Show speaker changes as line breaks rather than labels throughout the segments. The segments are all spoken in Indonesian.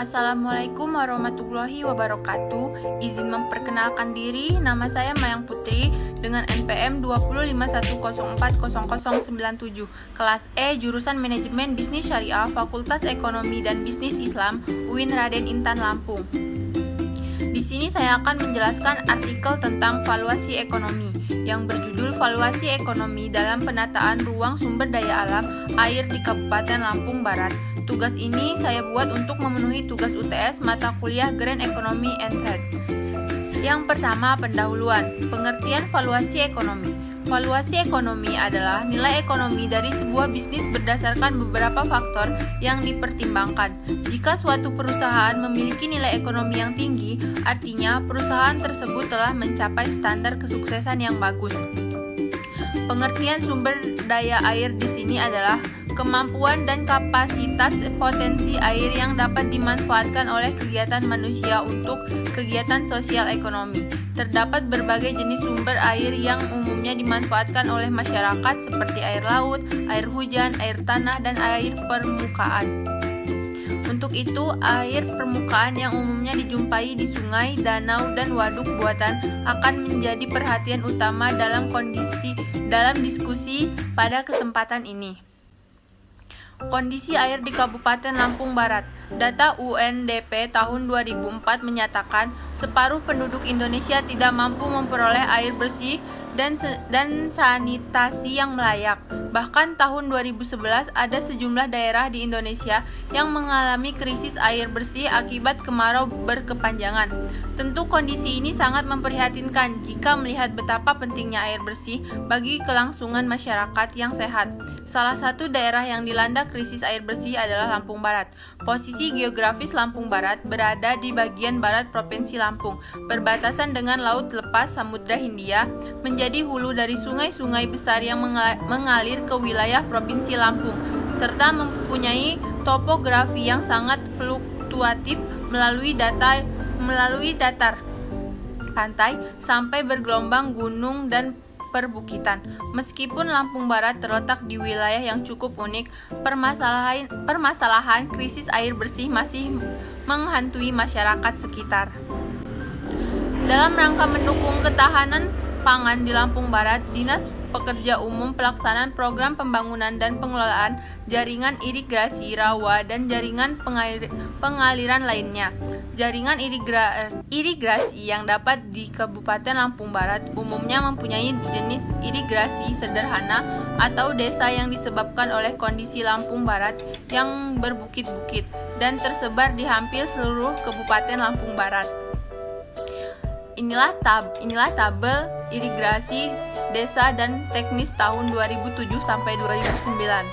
Assalamualaikum warahmatullahi wabarakatuh. Izin memperkenalkan diri, nama saya Mayang Putri dengan NPM 20510400097, kelas E, jurusan Manajemen Bisnis Syariah, Fakultas Ekonomi dan Bisnis Islam, UIN Raden Intan Lampung. Di sini saya akan menjelaskan artikel tentang valuasi ekonomi yang berjudul Valuasi Ekonomi dalam Penataan Ruang Sumber Daya Alam Air di Kabupaten Lampung Barat. Tugas ini saya buat untuk memenuhi tugas UTS mata kuliah Grand Economy and Trade. Yang pertama, pendahuluan. Pengertian valuasi ekonomi. Valuasi ekonomi adalah nilai ekonomi dari sebuah bisnis berdasarkan beberapa faktor yang dipertimbangkan. Jika suatu perusahaan memiliki nilai ekonomi yang tinggi, artinya perusahaan tersebut telah mencapai standar kesuksesan yang bagus. Pengertian sumber daya air di sini adalah kemampuan dan kapasitas potensi air yang dapat dimanfaatkan oleh kegiatan manusia untuk kegiatan sosial ekonomi. Terdapat berbagai jenis sumber air yang umumnya dimanfaatkan oleh masyarakat seperti air laut, air hujan, air tanah, dan air permukaan. Untuk itu, air permukaan yang umumnya dijumpai di sungai, danau, dan waduk buatan akan menjadi perhatian utama dalam diskusi pada kesempatan ini. Kondisi air di Kabupaten Lampung Barat. Data UNDP tahun 2004 menyatakan separuh penduduk Indonesia tidak mampu memperoleh air bersih dan sanitasi yang layak. Bahkan tahun 2011 ada sejumlah daerah di Indonesia yang mengalami krisis air bersih akibat kemarau berkepanjangan. Tentu kondisi ini sangat memprihatinkan jika melihat betapa pentingnya air bersih bagi kelangsungan masyarakat yang sehat. Salah satu daerah yang dilanda krisis air bersih adalah Lampung Barat. Posisi geografis Lampung Barat berada di bagian barat Provinsi Lampung, berbatasan dengan Laut Lepas Samudra Hindia, menjadi hulu dari sungai-sungai besar yang mengalir ke wilayah Provinsi Lampung, serta mempunyai topografi yang sangat fluktuatif melalui datar pantai sampai bergelombang gunung dan perbukitan. Meskipun Lampung Barat terletak di wilayah yang cukup unik, permasalahan krisis air bersih masih menghantui masyarakat sekitar. Dalam rangka mendukung ketahanan pangan di Lampung Barat, Dinas Pekerja Umum pelaksanaan program pembangunan dan pengelolaan jaringan irigasi rawa dan jaringan pengaliran lainnya. Jaringan irigasi yang dapat di Kabupaten Lampung Barat umumnya mempunyai jenis irigasi sederhana atau desa yang disebabkan oleh kondisi Lampung Barat yang berbukit-bukit dan tersebar di hampir seluruh Kabupaten Lampung Barat. Inilah tabel irigasi desa dan teknis tahun 2007 sampai 2009.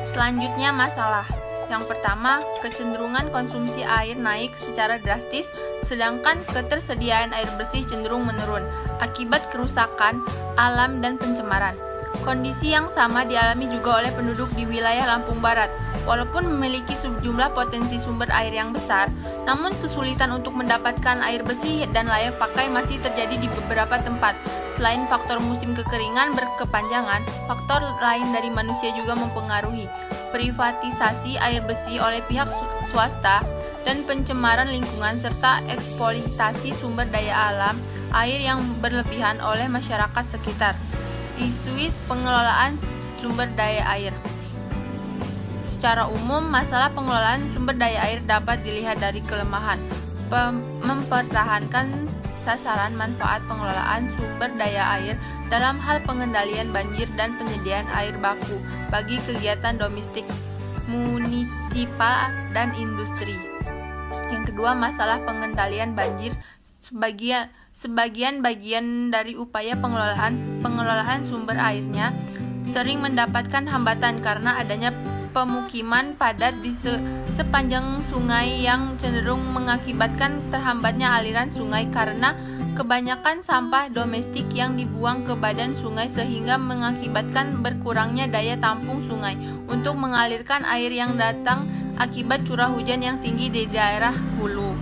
Selanjutnya masalah. Yang pertama, kecenderungan konsumsi air naik secara drastis, sedangkan ketersediaan air bersih cenderung menurun akibat kerusakan alam dan pencemaran. Kondisi yang sama dialami juga oleh penduduk di wilayah Lampung Barat. Walaupun memiliki sejumlah potensi sumber air yang besar, namun kesulitan untuk mendapatkan air bersih dan layak pakai masih terjadi di beberapa tempat. Selain faktor musim kekeringan berkepanjangan, faktor lain dari manusia juga mempengaruhi. Privatisasi air bersih oleh pihak swasta dan pencemaran lingkungan serta eksploitasi sumber daya alam air yang berlebihan oleh masyarakat sekitar. Isu pengelolaan sumber daya air. Secara umum, masalah pengelolaan sumber daya air dapat dilihat dari kelemahan mempertahankan sasaran manfaat pengelolaan sumber daya air dalam hal pengendalian banjir dan penyediaan air baku bagi kegiatan domestik, munisipal, dan industri. Yang kedua, masalah pengendalian banjir. Sebagian bagian dari upaya pengelolaan sumber airnya sering mendapatkan hambatan karena adanya pemukiman padat di sepanjang sungai yang cenderung mengakibatkan terhambatnya aliran sungai karena kebanyakan sampah domestik yang dibuang ke badan sungai sehingga mengakibatkan berkurangnya daya tampung sungai untuk mengalirkan air yang datang akibat curah hujan yang tinggi di daerah hulu.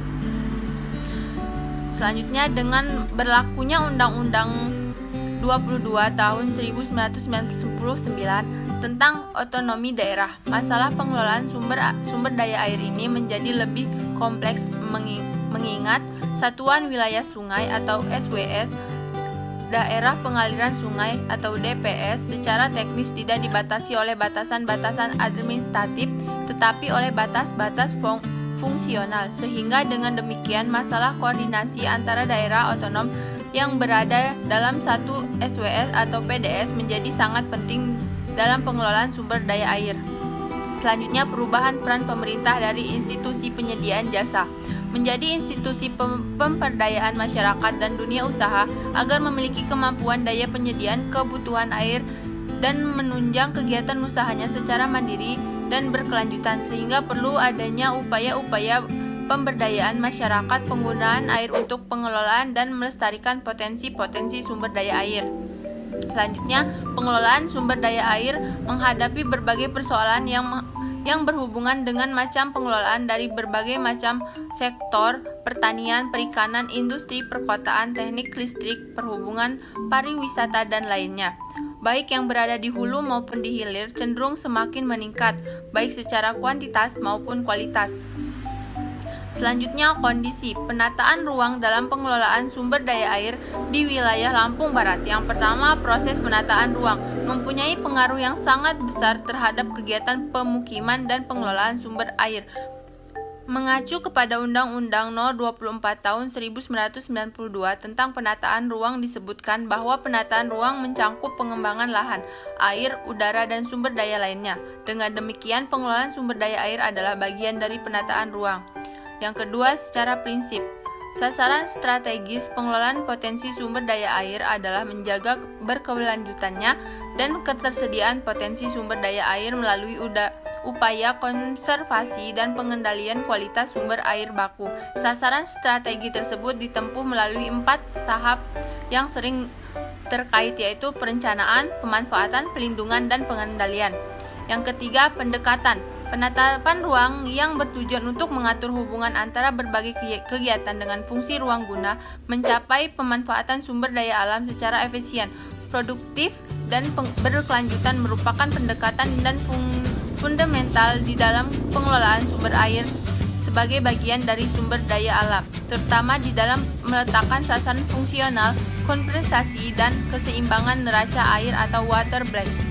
Selanjutnya, dengan berlakunya Undang-Undang 22 tahun 1999 tentang otonomi daerah. Masalah pengelolaan sumber daya air ini menjadi lebih kompleks mengingat Satuan Wilayah Sungai atau SWS, Daerah Pengaliran Sungai atau DPS secara teknis tidak dibatasi oleh batasan-batasan administratif tetapi oleh batas-batas fungsional, sehingga dengan demikian masalah koordinasi antara daerah otonom yang berada dalam satu SWS atau PDS menjadi sangat penting dalam pengelolaan sumber daya air. Selanjutnya, perubahan peran pemerintah dari institusi penyediaan jasa menjadi institusi pemberdayaan masyarakat dan dunia usaha agar memiliki kemampuan daya penyediaan kebutuhan air dan menunjang kegiatan usahanya secara mandiri dan berkelanjutan, sehingga perlu adanya upaya-upaya pemberdayaan masyarakat penggunaan air untuk pengelolaan dan melestarikan potensi-potensi sumber daya air. Selanjutnya, pengelolaan sumber daya air menghadapi berbagai persoalan yang berhubungan dengan macam pengelolaan dari berbagai macam sektor: pertanian, perikanan, industri, perkotaan, teknik listrik, perhubungan, pariwisata, dan lainnya. Baik yang berada di hulu maupun di hilir cenderung semakin meningkat, baik secara kuantitas maupun kualitas. Selanjutnya, kondisi penataan ruang dalam pengelolaan sumber daya air di wilayah Lampung Barat. Yang pertama, proses penataan ruang mempunyai pengaruh yang sangat besar terhadap kegiatan pemukiman dan pengelolaan sumber air. Mengacu kepada Undang-Undang No. 24 Tahun 1992 tentang penataan ruang disebutkan bahwa penataan ruang mencangkup pengembangan lahan, air, udara, dan sumber daya lainnya. Dengan demikian, pengelolaan sumber daya air adalah bagian dari penataan ruang. Yang kedua, secara prinsip, sasaran strategis pengelolaan potensi sumber daya air adalah menjaga berkelanjutannya dan ketersediaan potensi sumber daya air melalui upaya konservasi dan pengendalian kualitas sumber air baku. Sasaran strategi tersebut ditempuh melalui 4 tahap yang sering terkait, yaitu perencanaan, pemanfaatan, pelindungan, dan pengendalian. Yang ketiga, pendekatan. Penetapan ruang yang bertujuan untuk mengatur hubungan antara berbagai kegiatan dengan fungsi ruang guna mencapai pemanfaatan sumber daya alam secara efisien, produktif, dan berkelanjutan merupakan pendekatan dan fundamental di dalam pengelolaan sumber air sebagai bagian dari sumber daya alam, terutama di dalam meletakkan sasaran fungsional, konservasi, dan keseimbangan neraca air atau water balance.